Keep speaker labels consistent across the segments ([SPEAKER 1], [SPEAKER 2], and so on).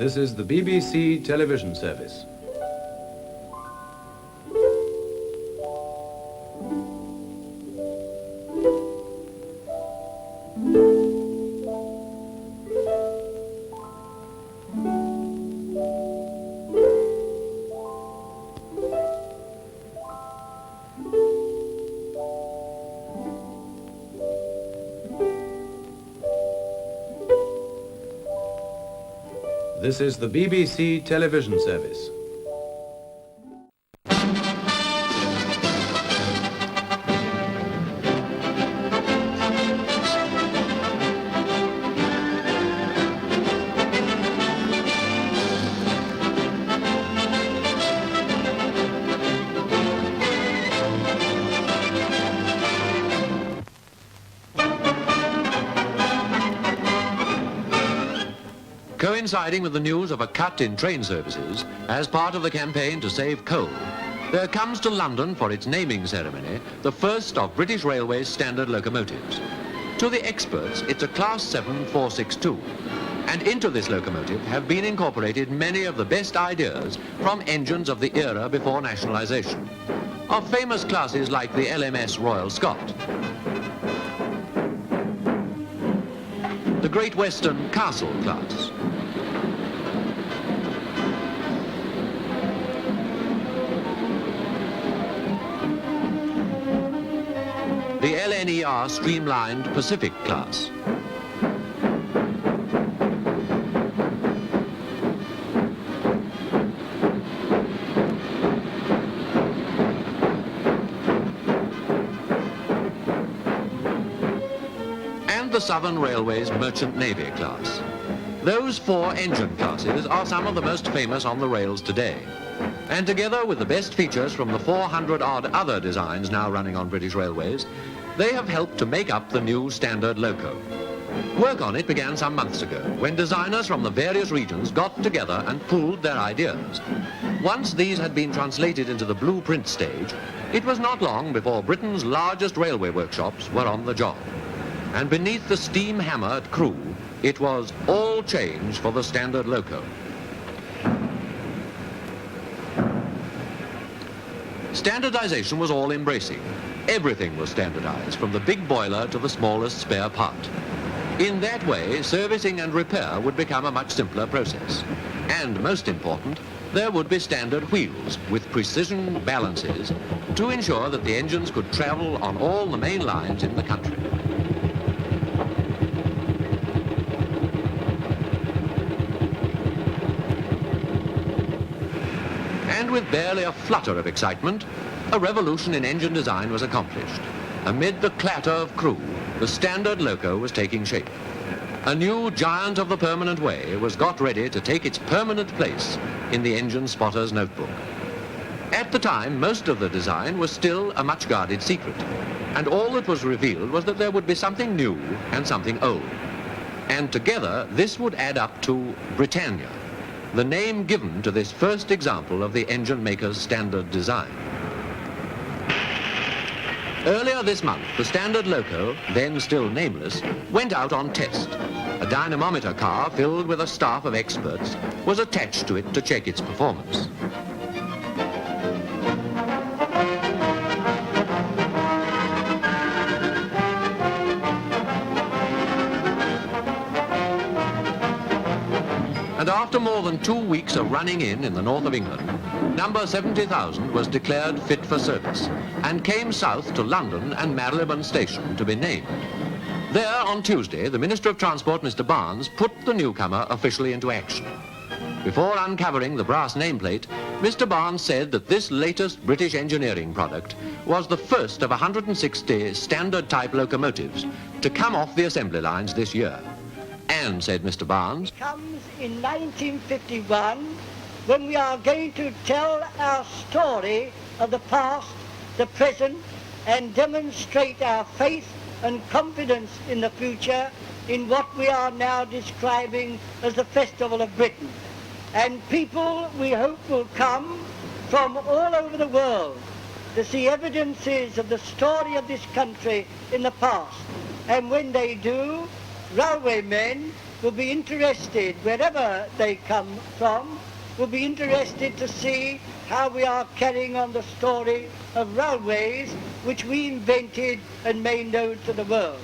[SPEAKER 1] This is the BBC television service. This is the BBC television service.
[SPEAKER 2] Coinciding with the news of a cut in train services as part of the campaign to save coal, there comes to London for its naming ceremony the first of British Railways standard locomotives. To the experts, it's a Class 7 462, and into this locomotive have been incorporated many of the best ideas from engines of the era before nationalisation, of famous classes like the LMS Royal Scot, the Great Western Castle class, the LNER Streamlined Pacific class, and the Southern Railway's Merchant Navy class. Those four engine classes are some of the most famous on the rails today, and together with the best features from the 400-odd other designs now running on British Railways, they have helped to make up the new standard loco. Work on it began some months ago, when designers from the various regions got together and pooled their ideas. Once these had been translated into the blueprint stage, it was not long before Britain's largest railway workshops were on the job. And beneath the steam hammer at Crewe, it was all change for the standard loco. Standardization was all-embracing. Everything was standardized, from the big boiler to the smallest spare part. In that way, servicing and repair would become a much simpler process. And most important, there would be standard wheels with precision balances to ensure that the engines could travel on all the main lines in the country. And with barely a flutter of excitement, a revolution in engine design was accomplished. Amid the clatter of Crewe, the standard loco was taking shape. A new giant of the permanent way was got ready to take its permanent place in the engine spotter's notebook. At the time, most of the design was still a much guarded secret, and all that was revealed was that there would be something new and something old. And together, this would add up to Britannia, the name given to this first example of the engine maker's standard design. Earlier this month, the standard loco, then still nameless, went out on test. A dynamometer car filled with a staff of experts was attached to it to check its performance. And after more than 2 weeks of running in the north of England, number 70,000 was declared fit for service and came south to London and Marylebone Station to be named. There, on Tuesday, the Minister of Transport, Mr. Barnes, put the newcomer officially into action. Before uncovering the brass nameplate, Mr. Barnes said that this latest British engineering product was the first of 160 standard-type locomotives to come off the assembly lines this year. And, said Mr. Barnes,
[SPEAKER 3] it comes in 1951, when we are going to tell our story of the past, the present, and demonstrate our faith and confidence in the future in what we are now describing as the Festival of Britain. And people, we hope, will come from all over the world to see evidences of the story of this country in the past. And when they do, railway men will be interested, wherever they come from, will be interested to see how we are carrying on the story of railways which we invented and made known to the world.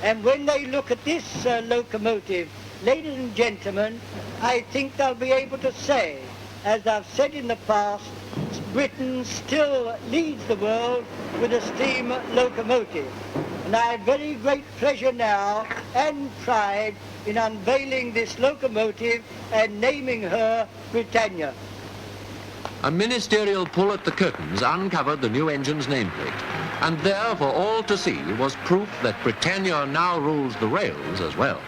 [SPEAKER 3] And when they look at this locomotive, ladies and gentlemen, I think they'll be able to say, as I've said in the past, Britain still leads the world with a steam locomotive. And I have very great pleasure now and pride in unveiling this locomotive and naming her Britannia.
[SPEAKER 2] A ministerial pull at the curtains uncovered the new engine's nameplate, and there for all to see was proof that Britannia now rules the rails as well.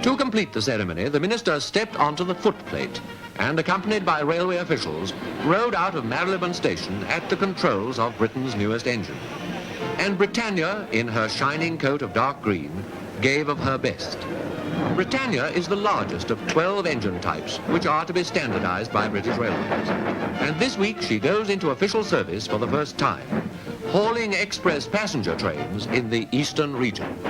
[SPEAKER 2] To complete the ceremony, the minister stepped onto the footplate and, accompanied by railway officials, rode out of Marylebone Station at the controls of Britain's newest engine. And Britannia, in her shining coat of dark green, gave of her best. Britannia is the largest of 12 engine types which are to be standardized by British Railways. And this week she goes into official service for the first time, hauling express passenger trains in the eastern region.